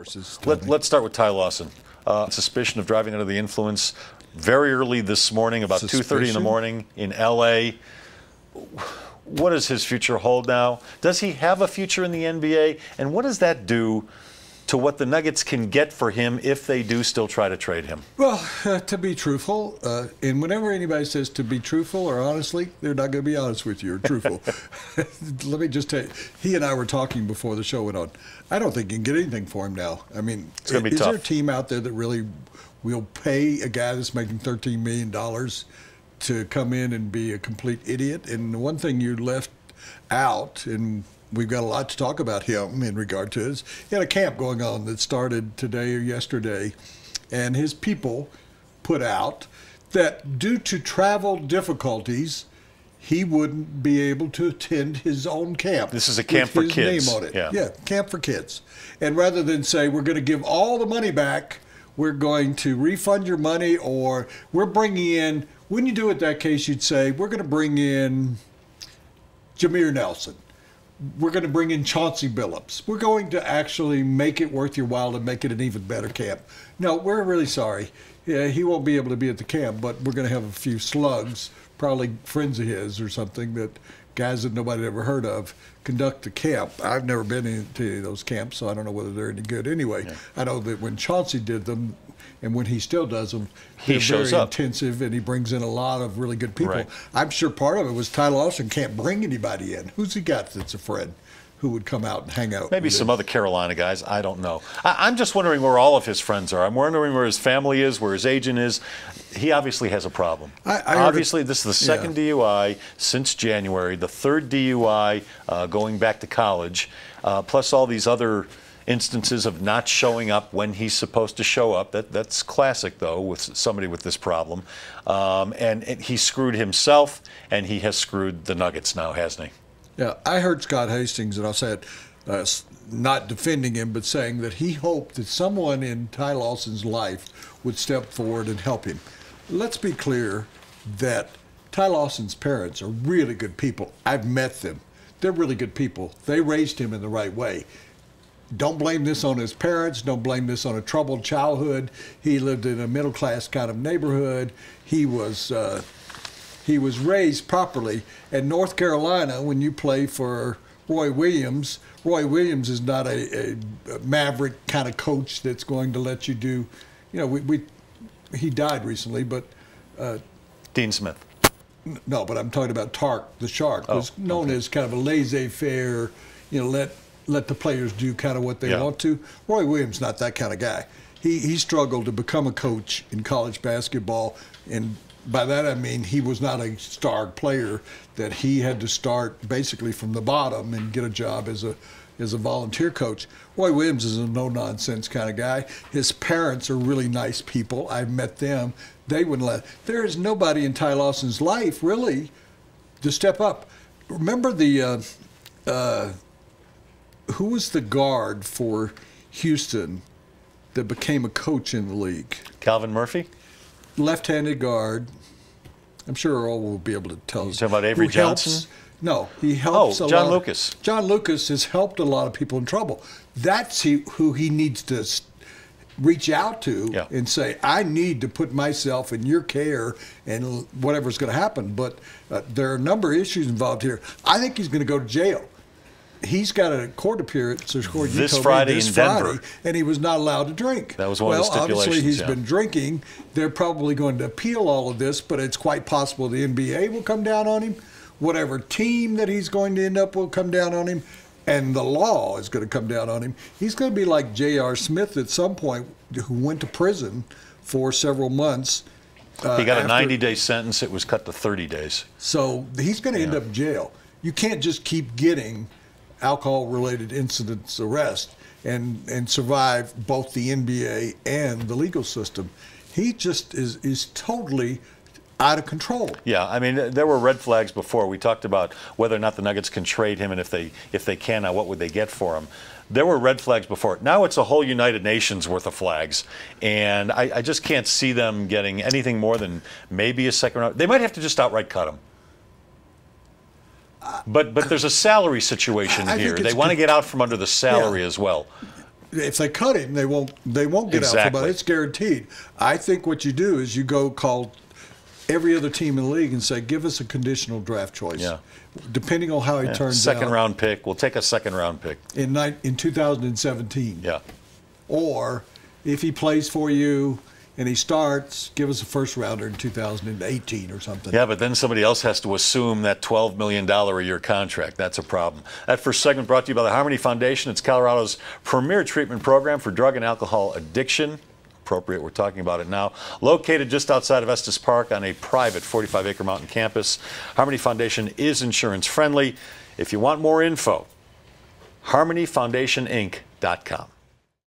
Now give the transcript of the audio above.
sources. Let's start with Ty Lawson. Suspicion of driving under the influence very early this morning, about 2:30 in the morning in L.A. What does his future hold now? Does he have a future in the NBA? And what does that do to what the Nuggets can get for him if they do still try to trade him? Well, to be truthful, and whenever anybody says to be truthful or honestly, they're not going to be honest with you or truthful. Let me just tell you, he and I were talking before the show went on. I don't think you can get anything for him now. I mean, it's going to be is tough. there a team out there that really will pay a guy that's making $13 million to come in and be a complete idiot? And the one thing you left out, and we've got a lot to talk about him in regard to this. He had a camp going on that started today or yesterday, and his people put out that due to travel difficulties, he wouldn't be able to attend his own camp. This is a camp for his kids. Name on it. Yeah, camp for kids. And rather than say we're going to give all the money back, we're going to refund your money, or we're bringing in, when you do it that case, you'd say we're going to bring in Jameer Nelson. We're going to bring in Chauncey Billups. We're going to actually make it worth your while and make it an even better camp. No, we're really sorry. Yeah, he won't be able to be at the camp, but we're going to have a few slugs, probably friends of his or something, that guys that nobody ever heard of, conduct the camp. I've never been into any of those camps, so I don't know whether they're any good. Anyway, yeah. I know that when Chauncey did them, and when he still does them, he shows very up. Intensive, and he brings in a lot of really good people. Right. I'm sure part of it was Ty Lawson can't bring anybody in. Who's he got that's a friend who would come out and hang out? Maybe some other Carolina guys. I don't know. I'm just wondering where all of his friends are. I'm wondering where his family is, where his agent is. He obviously has a problem. Obviously, this is the second DUI since January, the third DUI going back to college, plus all these other instances of not showing up when he's supposed to show up. That's classic, though, with somebody with this problem. And he screwed himself, and he has screwed the Nuggets now, hasn't he? Yeah, I heard Scott Hastings, and I said, not defending him, but saying that he hoped that someone in Ty Lawson's life would step forward and help him. Let's be clear that Ty Lawson's parents are really good people. I've met them. They're really good people. They raised him in the right way. Don't blame this on his parents. Don't blame this on a troubled childhood. He lived in a middle-class kind of neighborhood. He was raised properly. In North Carolina, when you play for Roy Williams is not a maverick kind of coach that's going to let you do, you know, he died recently, but Dean Smith. No, but I'm talking about Tark, the Shark, was known as kind of a laissez-faire, you know, let the players do kind of what they want to. Roy Williams not that kind of guy. He struggled to become a coach in college basketball, and by that I mean he was not a star player, that he had to start basically from the bottom and get a job as a volunteer coach. Roy Williams is a no-nonsense kind of guy. His parents are really nice people. I've met them. They wouldn't let. There is nobody in Ty Lawson's life really to step up. Remember the who was the guard for Houston that became a coach in the league? Calvin Murphy? Left-handed guard. I'm sure Earl will be able to tell us. You talking about Avery Johnson? No, he helps a lot. John Lucas. John Lucas has helped a lot of people in trouble. That's who he needs to reach out to and say, I need to put myself in your care and whatever's going to happen. But there are a number of issues involved here. I think he's going to go to jail. He's got a court appearance this Friday in Denver, and he was not allowed to drink. That was one of the stipulations. Well, obviously he's been drinking. They're probably going to appeal all of this, but it's quite possible the NBA will come down on him. Whatever team that he's going to end up will come down on him, and the law is going to come down on him. He's going to be like J.R. Smith at some point, who went to prison for several months. He got a 90-day sentence. It was cut to 30 days. So he's going to end up in jail. You can't just keep getting alcohol-related incidents arrest and survive both the NBA and the legal system. He just is totally out of control. Yeah, I mean, there were red flags before. We talked about whether or not the Nuggets can trade him, and if they can, now what would they get for him? There were red flags before. Now it's a whole United Nations worth of flags, and I just can't see them getting anything more than maybe a second round. They might have to just outright cut him. But there's a salary situation here. They want to get out from under the salary as well. if they cut him, they won't get out for, but it's guaranteed. I think what you do is you go call every other team in the league and say, give us a conditional draft choice. Yeah. Depending on how he turns out. Second round pick. We'll take a second round pick. In 2017. Yeah. Or if he plays for you and he starts, give us a first rounder in 2018 or something. Yeah, but then somebody else has to assume that $12 million a year contract. That's a problem. That first segment brought to you by the Harmony Foundation. It's Colorado's premier treatment program for drug and alcohol addiction. Appropriate, we're talking about it now. Located just outside of Estes Park on a private 45-acre mountain campus. Harmony Foundation is insurance friendly. If you want more info, harmonyfoundationinc.com.